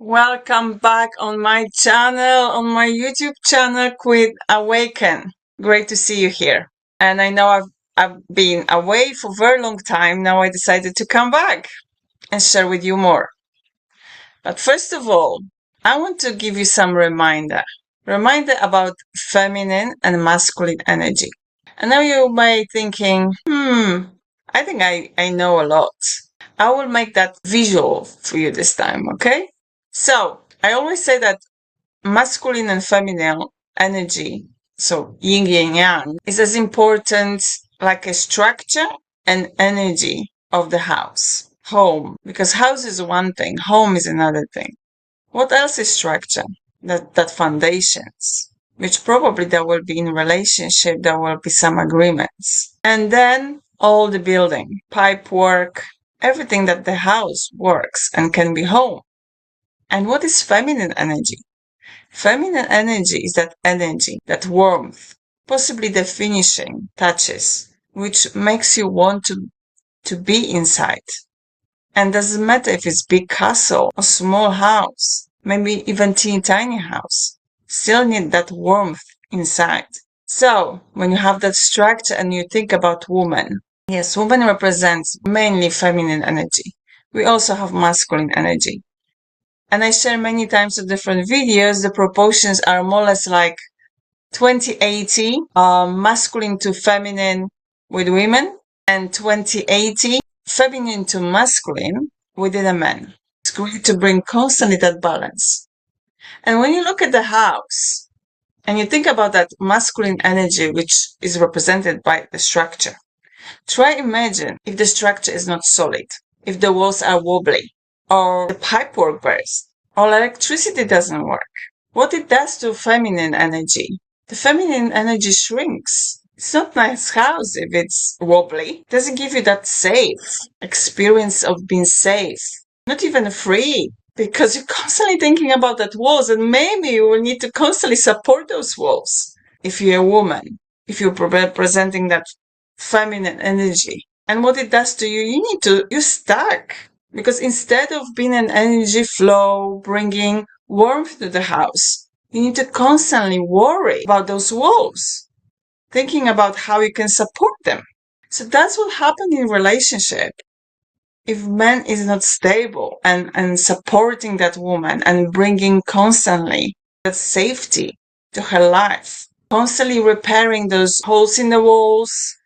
Welcome back on my channel, on my YouTube channel, Queen Awaken. Great to see you here. And I know I've been away for a very long time. Now I decided to come back and share with you more. But first of all, I want to give you some reminder about feminine and masculine energy. And now you may be thinking, I think I know a lot. I will make that visual for you this time, okay? So, I always say that masculine and feminine energy, so yin and yang, is as important like a structure and energy of the house, home. Because house is one thing, home is another thing. What else is structure? That foundations, which probably there will be in relationship, there will be some agreements. And then all the building, pipe work, everything that the house works and can be home. And what is feminine energy? Feminine energy is that energy, that warmth, possibly the finishing touches, which makes you want to be inside. And doesn't matter if it's big castle or small house, maybe even teeny tiny house, still need that warmth inside. So, when you have that structure and you think about woman, yes, woman represents mainly feminine energy. We also have masculine energy. And I share many times in different videos, the proportions are more or less like 20-80, masculine to feminine with women, and 20-80, feminine to masculine within a man. It's great to bring constantly that balance. And when you look at the house, and you think about that masculine energy, which is represented by the structure, try imagine if the structure is not solid, if the walls are wobbly, or the pipework bursts, or electricity doesn't work. What it does to feminine energy? The feminine energy shrinks. It's not nice house if it's wobbly. It doesn't give you that safe experience of being safe. Not even free, because you're constantly thinking about that walls, and maybe you will need to constantly support those walls. If you're a woman, if you're representing that feminine energy. And what it does to you, you're stuck. Because instead of being an energy flow, bringing warmth to the house, you need to constantly worry about those walls, thinking about how you can support them. So that's what happens in relationship. If man is not stable and supporting that woman and bringing constantly that safety to her life, constantly repairing those holes in the walls,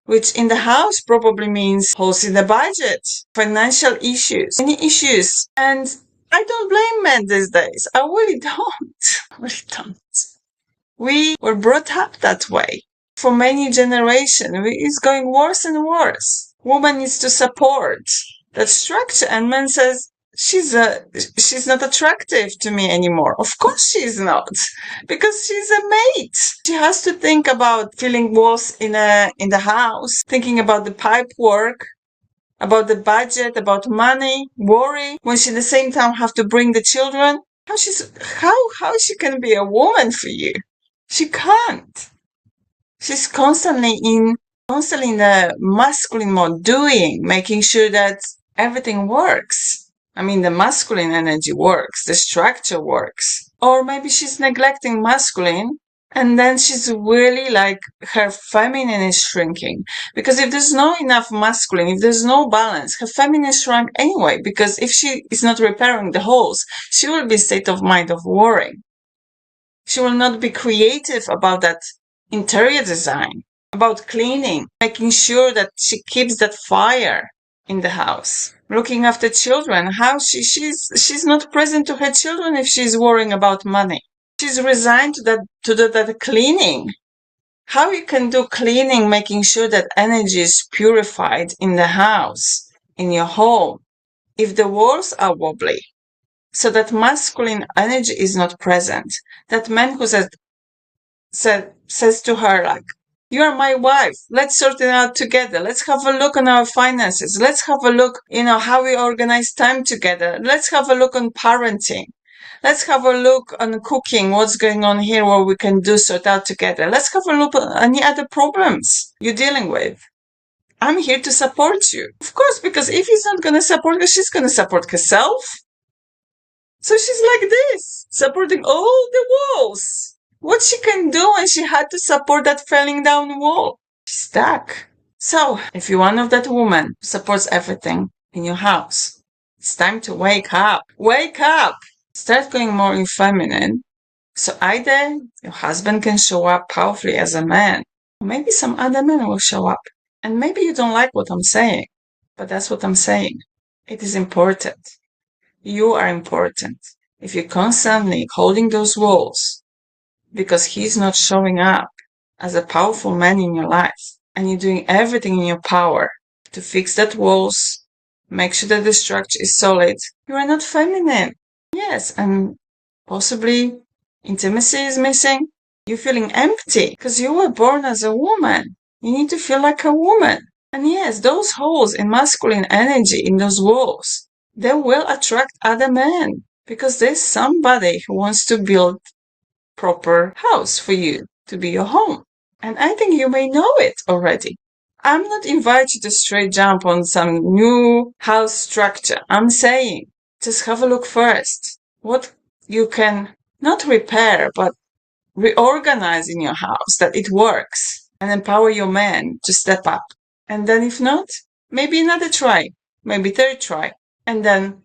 which in the house probably means holes in the budget, financial issues, any issues. And I don't blame men these days. I really don't. We were brought up that way. For many generations, it's going worse and worse. Woman needs to support that structure, and man says, she's not attractive to me anymore. Of course she's not, because she's a mate. She has to think about filling walls in the house, thinking about the pipe work, about the budget, about money, worry, when she at the same time have to bring the children. How she can be a woman for you? She can't. She's constantly in the masculine mode, doing, making sure that everything works. I mean, the masculine energy works, the structure works. Or maybe she's neglecting masculine, and then she's really like her feminine is shrinking. Because if there's not enough masculine, if there's no balance, her feminine shrunk anyway. Because if she is not repairing the holes, she will be in state of mind of worrying. She will not be creative about that interior design, about cleaning, making sure that she keeps that fire in the house, looking after children. How she's not present to her children if she's worrying about money. She's resigned to that cleaning. How you can do cleaning, making sure that energy is purified in the house, in your home, if the walls are wobbly, so that masculine energy is not present. That man who says to her, like, you are my wife. Let's sort it out together. Let's have a look on our finances. Let's have a look, how we organize time together. Let's have a look on parenting. Let's have a look on cooking. What's going on here, what we can sort out together. Let's have a look at any other problems you're dealing with. I'm here to support you. Of course, because if he's not going to support her, she's going to support herself. So she's like this, supporting all the walls. What she can do when she had to support that falling down wall? She's stuck. So, if you're one of that woman who supports everything in your house, it's time to wake up. Wake up! Start going more in feminine. So either your husband can show up powerfully as a man, or maybe some other man will show up. And maybe you don't like what I'm saying, but that's what I'm saying. It is important. You are important. If you're constantly holding those walls because he's not showing up as a powerful man in your life, and you're doing everything in your power to fix that walls, make sure that the structure is solid, you are not feminine. Yes, and possibly intimacy is missing. You're feeling empty because you were born as a woman. You need to feel like a woman. And yes, those holes in masculine energy in those walls, they will attract other men because there's somebody who wants to build proper house for you to be your home. And I think you may know it already. I'm not inviting you to straight jump on some new house structure. I'm saying just have a look first. What you can not repair, but reorganize in your house that it works and empower your man to step up. And then if not, maybe another try, maybe third try, and then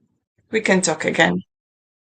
we can talk again.